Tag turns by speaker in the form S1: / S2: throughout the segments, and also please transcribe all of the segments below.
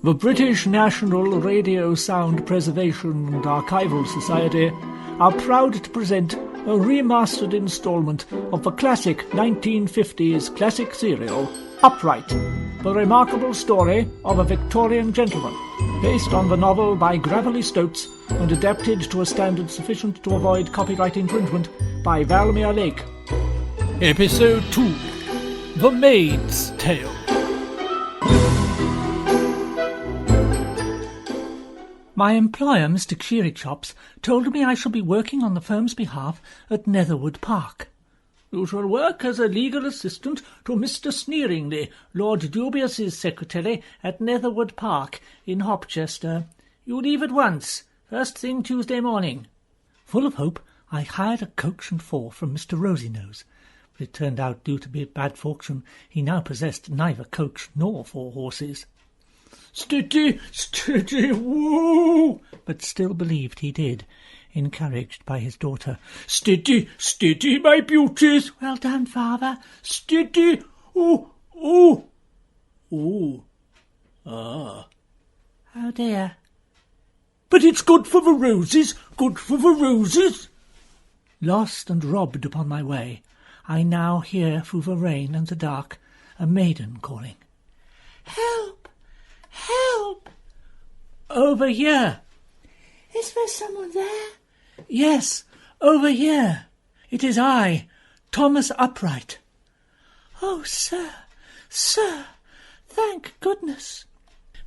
S1: The British National Radio Sound Preservation and Archival Society are proud to present a remastered instalment of the classic 1950s classic serial, Upright, the remarkable story of a Victorian gentleman, based on the novel by Gravelly Stoats and adapted to a standard sufficient to avoid copyright infringement by Valmere Lake. Episode 2, The Maid's Tale. My employer, Mr. Cheerychops, told me I shall be working on the firm's behalf at Netherwood Park. You shall work as a legal assistant to Mr. Sneeringly, Lord Dubious's secretary at Netherwood Park in Hopchester. You leave at once, first thing Tuesday morning. Full of hope, I hired a coach and four from Mr. Rosynose, but it turned out, due to bad fortune, he now possessed neither coach nor four horses. Steady, steady, woo! But still believed he did, encouraged by his daughter. Steady, steady, my beauties! Well done, father. Steady, oh, oh, oh, ah. Oh dear. But it's good for the roses, good for the roses. Lost and robbed upon my way, I now hear through the rain and the dark a maiden calling. Help! Help! Over here. Is there someone there? Yes, over here. It is I, Thomas Upright. Oh, sir, thank goodness.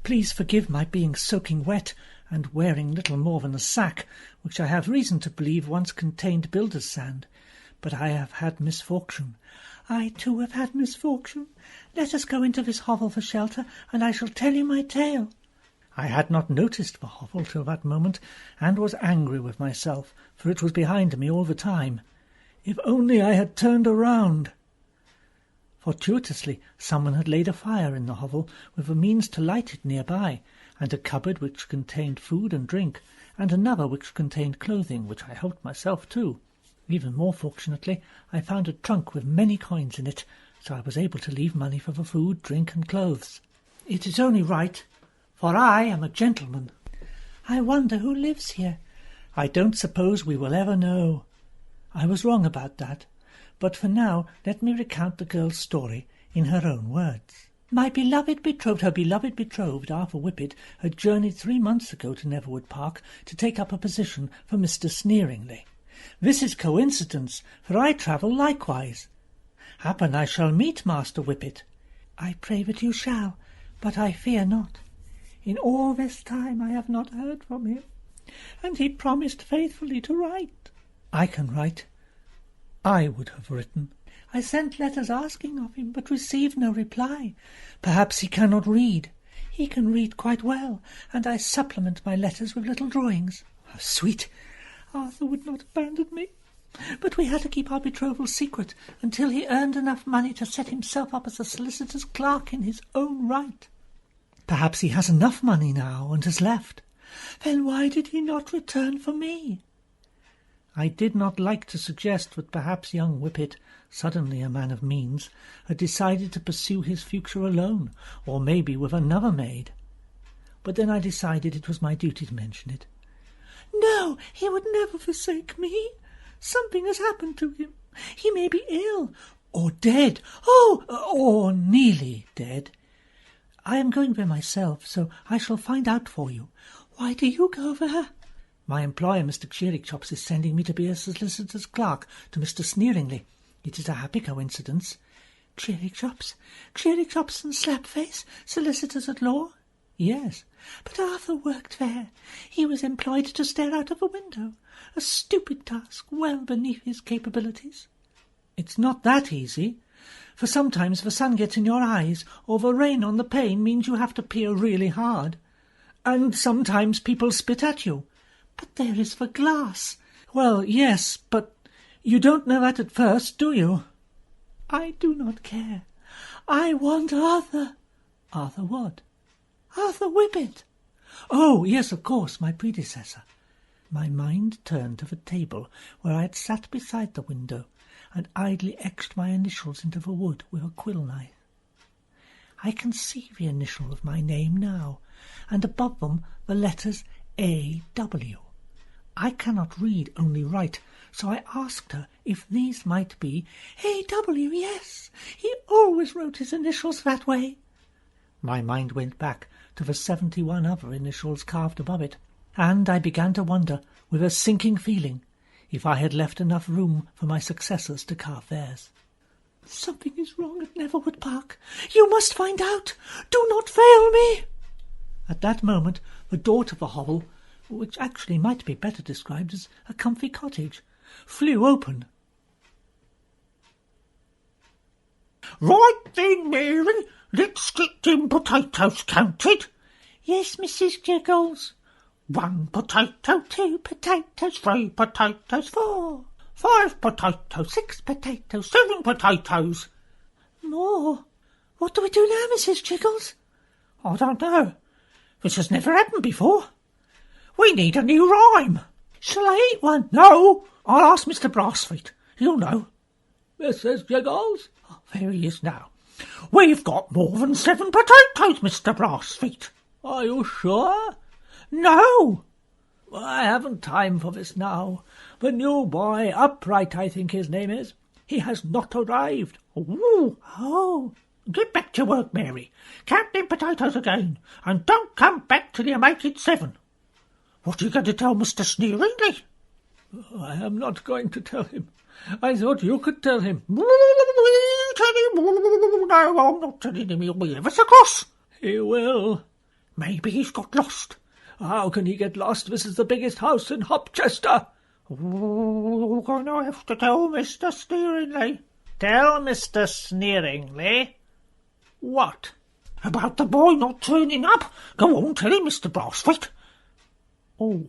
S1: Please forgive my being soaking wet and wearing little more than a sack, which I have reason to believe once contained builder's sand. But I have had misfortune. I too have had misfortune. Let us go into this hovel for shelter, and I shall tell you my tale. I had not noticed the hovel till that moment, and was angry with myself, for it was behind me all the time. If only I had turned around! Fortuitously, someone had laid a fire in the hovel, with the means to light it nearby, and a cupboard which contained food and drink, and another which contained clothing, which I helped myself to. Even more fortunately, I found a trunk with many coins in it, so I was able to leave money for the food, drink, and clothes. It is only right, for I am a gentleman. I wonder who lives here. I don't suppose we will ever know. I was wrong about that, but for now let me recount the girl's story in her own words. Her beloved betrothed, Arthur Whippet, had journeyed 3 months ago to Netherwood Park to take up a position for Mr. Sneeringly. This is coincidence, for I travel likewise. Happen I shall meet Master Whippet. I pray that you shall, but I fear not. In all this time I have not heard from him, and he promised faithfully to write. I can write. I would have written. I sent letters asking of him, but received no reply. Perhaps he cannot read. He can read quite well, and I supplement my letters with little drawings. How sweet! Arthur would not abandon me, but we had to keep our betrothal secret until he earned enough money to set himself up as a solicitor's clerk in his own right. Perhaps he has enough money now and has left. Then why did he not return for me? I did not like to suggest that perhaps young Whippet, suddenly a man of means, had decided to pursue his future alone, or maybe with another maid. But then I decided it was my duty to mention it. No, he would never forsake me. Something has happened to him. He may be ill, or dead. Or nearly dead. I am going there myself, so I shall find out for you. Why do you go there? My employer, Mr. Cheerychops, is sending me to be a solicitor's clerk to Mr. Sneeringly. It is a happy coincidence. Cheerychops and Slapface, solicitors at law? Yes. But Arthur worked there. He was employed to stare out of a window. A stupid task, well beneath his capabilities. It's not that easy, for sometimes the sun gets in your eyes, or the rain on the pane means you have to peer really hard. And sometimes people spit at you. But there is the glass. Well, yes, but you don't know that at first, do you? I do not care. I want Arthur. Arthur what? Arthur Whippet. Oh, yes, of course, my predecessor. My mind turned to the table where I had sat beside the window and idly etched my initials into the wood with a quill knife. I can see the initial of my name now, and above them the letters A.W. I cannot read, only write, so I asked her if these might be A.W. Yes, he always wrote his initials that way. My mind went back to the 71 other initials carved above it, and I began to wonder, with a sinking feeling, if I had left enough room for my successors to carve theirs. Something is wrong at Neverwood Park. You must find out. Do not fail me. At that moment, the door to the hovel, which actually might be better described as a comfy cottage, flew open.
S2: Right then, Mary, let's get them potatoes counted.
S1: Yes, Mrs. Jiggles.
S2: 1 potato,
S1: 2 potatoes,
S2: 3 potatoes,
S1: 4,
S2: 5 potatoes,
S1: 6 potatoes,
S2: 7 potatoes.
S1: More. What do we do now, Mrs. Jiggles?
S2: I don't know. This has never happened before. We need a new rhyme.
S1: Shall I eat one?
S2: No, I'll ask Mr. Brassfeet. He'll know.
S1: Mrs. Jiggles?
S2: Oh, there he is now. We've got more than 7 potatoes, Mr. Brassfeet.
S1: Are you sure?
S2: No.
S1: I haven't time for this now. The new boy, Upright, I think his name is, he has not arrived.
S2: Ooh.
S1: Oh.
S2: Get back to work, Mary. Count them potatoes again, and don't come back till you make it 7. What are you going to tell Mr. Sneeringly?
S1: I am not going to tell him. I thought you could tell him.
S2: Tell him. No, I'm not telling him. He'll be ever so cross.
S1: He will.
S2: Maybe he's got lost.
S1: How can he get lost? This is the biggest house in Hopchester.
S2: You're going to have to tell Mr. Sneeringly.
S1: Tell Mr. Sneeringly? What?
S2: About the boy not turning up. Go on, tell him, Mr. Brassfeet.
S1: Oh.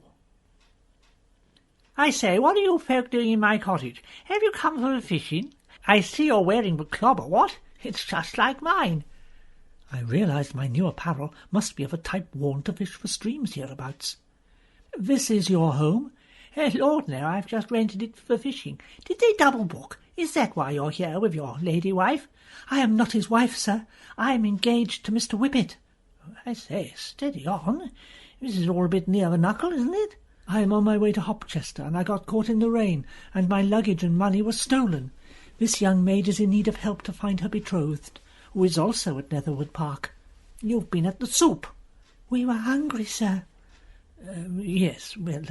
S1: I say, what are you folk doing in my cottage? Have you come for the fishing? I see you're wearing the clobber, what? It's just like mine. I realised my new apparel must be of a type worn to fish for streams hereabouts. This is your home? Lord, no, I've just rented it for fishing. Did they double book? Is that why you're here with your lady wife? I am not his wife, sir. I am engaged to Mr. Whippet. I say, steady on. This is all a bit near the knuckle, isn't it? I am on my way to Hopchester, and I got caught in the rain, and my luggage and money were stolen. This young maid is in need of help to find her betrothed, who is also at Netherwood Park. You've been at the soup. We were hungry, sir. Yes, well,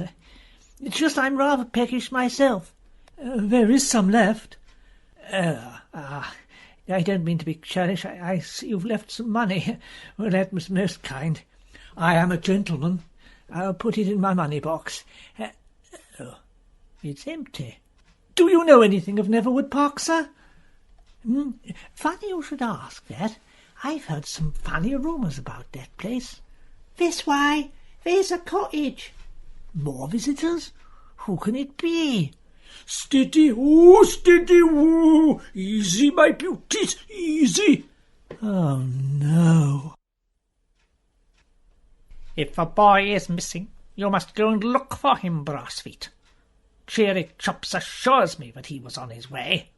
S1: it's just I'm rather peckish myself. There is some left. I don't mean to be churlish. I see you've left some money. Well, that was most kind. I am a gentleman. I'll put it in my money box. It's empty. Do you know anything of Netherwood Park, sir? Funny you should ask that. I've heard some funny rumours about that place. This way. There's a cottage. More visitors? Who can it be?
S2: Steady, oh, steady, oh. Easy, my beauties, easy.
S1: Oh, no.
S2: If a boy is missing, you must go and look for him, Brassfeet. Cheery Chops assures me that he was on his way.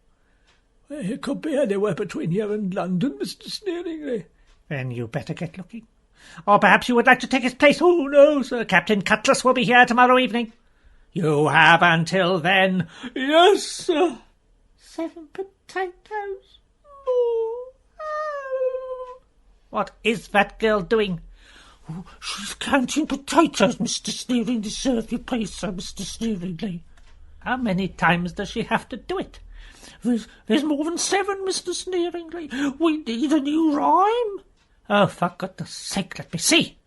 S1: He could be anywhere between here and London, Mr. Sneeringly.
S2: Then you better get looking. Or perhaps you would like to take his place.
S1: Oh, no, sir.
S2: Captain Cutlass will be here tomorrow evening. You have until then.
S1: Yes, sir.
S2: 7 potatoes. Oh. What is that girl doing?
S1: Oh, she's counting potatoes, Mr. Sneeringly, sir, if you please, sir, Mr. Sneeringly.
S2: How many times does she have to do it?
S1: There's more than 7, Mr. Sneeringly. We need a new rhyme.
S2: Oh, for goodness sake, let me see.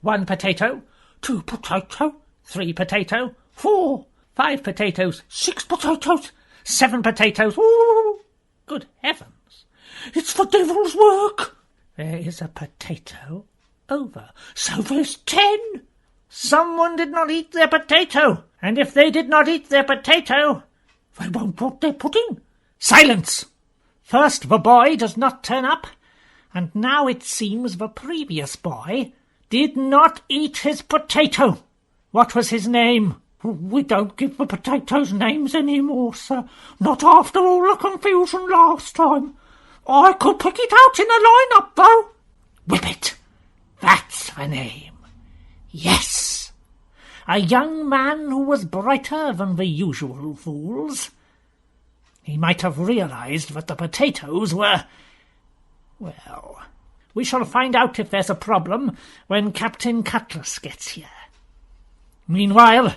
S2: 1 potato.
S1: 2 potato.
S2: 3 potato.
S1: 4.
S2: 5 potatoes.
S1: 6 potatoes.
S2: 7 potatoes.
S1: Ooh.
S2: Good heavens.
S1: It's the devil's work.
S2: There is a potato over.
S1: So there's 10.
S2: Someone did not eat their potato. And if they did not eat their potato,
S1: they won't want their pudding.
S2: Silence! First the boy does not turn up, and now it seems the previous boy did not eat his potato. What was his name?
S1: We don't give the potatoes names any more, sir. Not after all the confusion last time.
S2: I could pick it out in a line-up, though. Whippet, that's the name. Yes, a young man who was brighter than the usual fools. He might have realized that the potatoes were... Well, we shall find out if there's a problem when Captain Cutlass gets here. Meanwhile,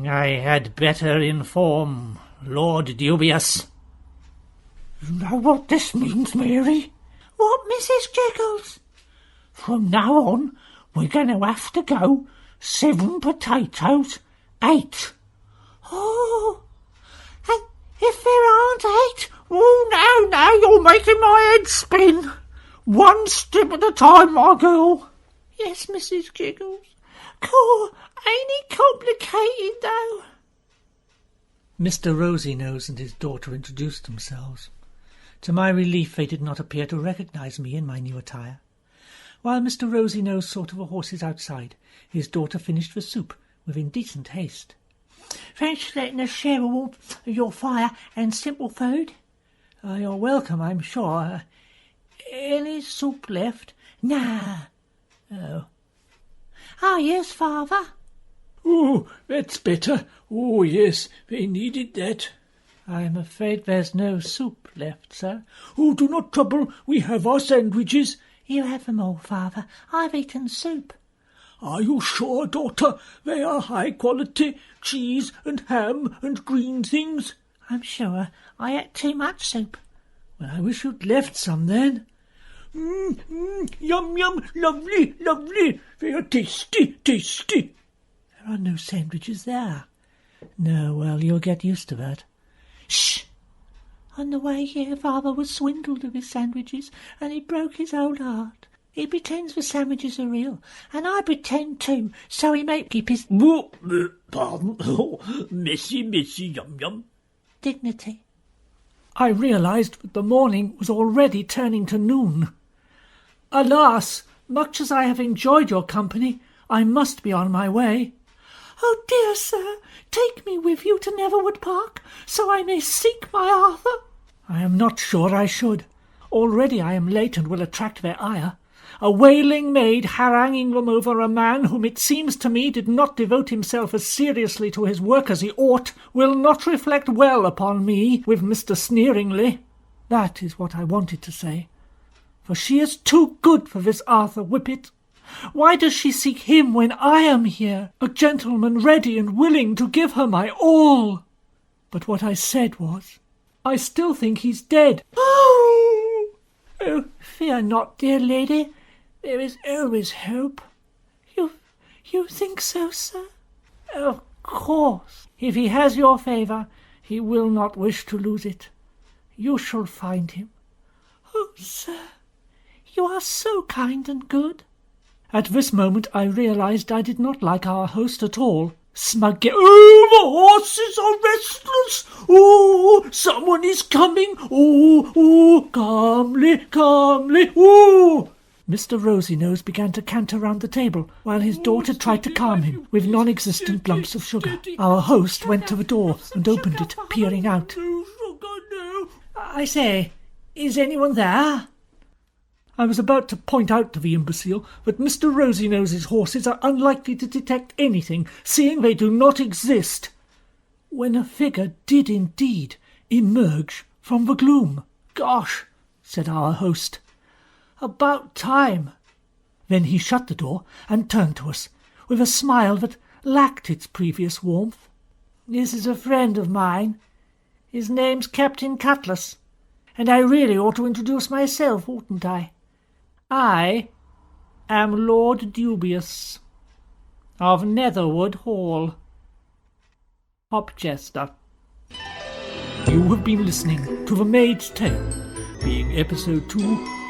S2: I had better inform Lord Dubious.
S1: You know what this means, Mary?
S2: What, Mrs. Jiggles?
S1: From now on, we're going to have to go 7 potatoes, 8.
S2: Oh, and if there aren't 8? Oh, no, you're making my head spin. 1 step at a time, my girl. Yes, Mrs. Jiggles. Cool, ain't it complicated, though?
S1: Mr. Rosy-Nose and his daughter introduced themselves. To my relief, they did not appear to recognise me in my new attire. While Mr. Rosy-Nose saw to the horses outside, his daughter finished the soup with indecent haste.
S2: Thanks for letting us share a warmth of your fire and simple food.
S1: You're welcome, I'm sure.
S2: Any soup left? Nah.
S1: Oh.
S2: Ah, yes, Father.
S1: Oh, that's better. Oh, yes, they needed that. I'm afraid there's no soup left, sir. Oh, do not trouble. We have our sandwiches.
S2: You have them all, Father. I've eaten soup.
S1: Are you sure, daughter? They are high quality cheese and ham and green things.
S2: I'm sure. I ate too much soup.
S1: Well, I wish you'd left some then. Yum, yum, lovely, lovely. They are tasty, tasty. There are no sandwiches there. No, well, you'll get used to that.
S2: Shh! On the way here, Father was swindled of his sandwiches, and he broke his old heart. He pretends the sandwiches are real, and I pretend too, so he may keep his...
S1: Pardon? Oh, messy, yum, yum.
S2: Dignity.
S1: I realised that the morning was already turning to noon. Alas, much as I have enjoyed your company, I must be on my way.
S2: Oh, dear sir, take me with you to Netherwood Park, so I may seek my Arthur.
S1: I am not sure I should. Already I am late and will attract their ire. A wailing maid haranguing them over a man whom it seems to me did not devote himself as seriously to his work as he ought will not reflect well upon me with Mr. Sneeringly. That is what I wanted to say. For she is too good for this Arthur Whippet. Why does she seek him when I am here, a gentleman ready and willing to give her my all? But what I said was, I still think he's dead.
S2: Oh, fear not, dear lady. There is always hope. You think so, sir?
S1: Of course. If he has your favour, he will not wish to lose it. You shall find him.
S2: Oh, sir, you are so kind and good.
S1: At this moment I realised I did not like our host at all. Smug Oh, the horses are restless. Oh, someone is coming. Oh, calmly, calmly. Oh. Mr. Rosy-Nose began to canter round the table, while his daughter tried to calm him with non-existent lumps of sugar. Our host went to the door and opened it, peering out. I say, is anyone there? I was about to point out to the imbecile that Mr. Rosy-Nose's horses are unlikely to detect anything, seeing they do not exist, when a figure did indeed emerge from the gloom. Gosh, said our host, about time. Then he shut the door and turned to us, with a smile that lacked its previous warmth. This is a friend of mine. His name's Captain Cutlass, and I really ought to introduce myself, oughtn't I? I am Lord Dubious of Netherwood Hall. Hopchester. You have been listening to The Maid's Tale, being episode 2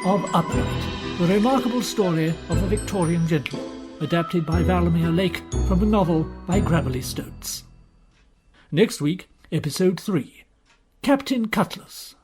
S1: of Upright, the remarkable story of a Victorian gentleman, adapted by Valamir Lake from a novel by Grammarly Stoats. Next week, episode 3, Captain Cutlass.